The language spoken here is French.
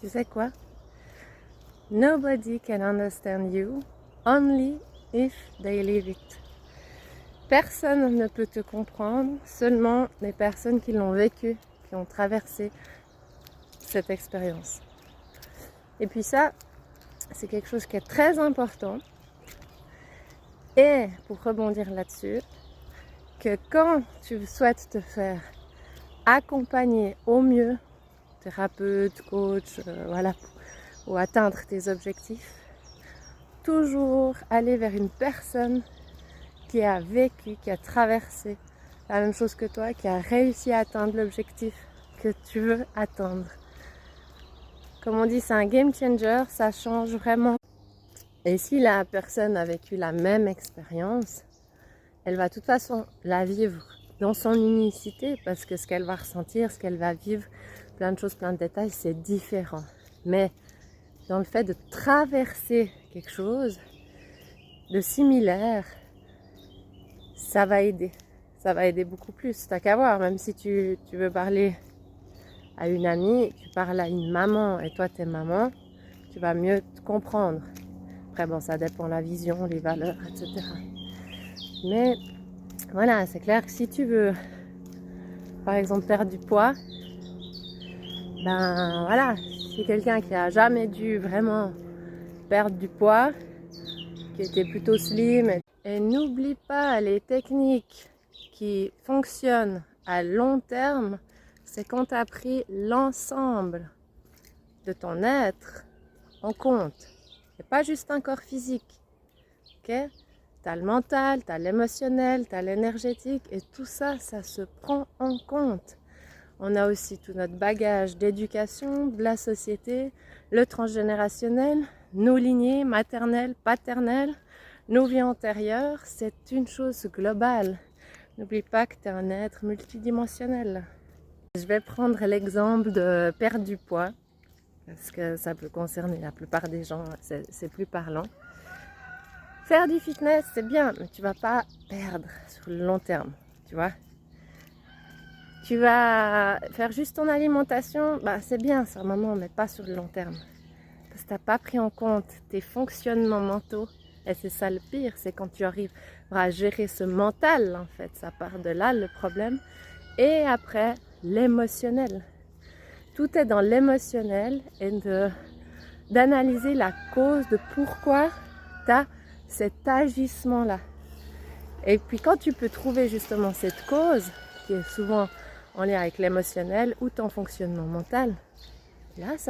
Tu sais quoi? Nobody can understand you only if they live it. Personne ne peut te comprendre, seulement les personnes qui l'ont vécu, qui ont traversé cette expérience. Et puis ça, c'est quelque chose qui est très important. Et pour rebondir là-dessus, que quand tu souhaites te faire accompagner au mieux, thérapeute, coach, ou atteindre tes objectifs, toujours aller vers une personne qui a vécu, qui a traversé la même chose que toi, qui a réussi à atteindre l'objectif que tu veux atteindre. Comme on dit, c'est un game changer, ça change vraiment. Et si la personne a vécu la même expérience, elle va de toute façon la vivre dans son unicité, parce que ce qu'elle va ressentir, ce qu'elle va vivre, plein de choses, plein de détails, c'est différent. Mais dans le fait de traverser quelque chose de similaire, ça va aider. Ça va aider beaucoup plus. T'as qu'à voir, même si tu veux parler à une amie, tu parles à une maman et toi t'es maman, tu vas mieux te comprendre. Après bon, ça dépend de la vision, les valeurs, etc. Mais voilà, c'est clair que si tu veux, par exemple, perdre du poids, ben voilà, si quelqu'un qui a jamais dû vraiment perdre du poids, qui était plutôt slim, et n'oublie pas les techniques qui fonctionnent à long terme, c'est quand tu as pris l'ensemble de ton être en compte, et pas juste un corps physique, ok? Tu as le mental, tu as l'émotionnel, tu as l'énergétique, et tout ça, ça se prend en compte. On a aussi tout notre bagage d'éducation, de la société, le transgénérationnel, nos lignées maternelles, paternelles, nos vies antérieures, c'est une chose globale. N'oublie pas que tu es un être multidimensionnel. Je vais prendre l'exemple de perdre du poids, parce que ça peut concerner la plupart des gens, c'est plus parlant. Faire du fitness, c'est bien, mais tu vas pas perdre sur le long terme, tu vois. Tu vas faire juste ton alimentation, bah c'est bien sur un moment, mais pas sur le long terme. Parce que tu n'as pas pris en compte tes fonctionnements mentaux. Et c'est ça le pire, c'est quand tu arrives à gérer ce mental, en fait. Ça part de là, le problème. Et après, l'émotionnel. Tout est dans l'émotionnel et d'analyser la cause de pourquoi tu as cet agissement-là. Et puis quand tu peux trouver justement cette cause, qui est souvent en lien avec l'émotionnel ou ton fonctionnement mental, là, ça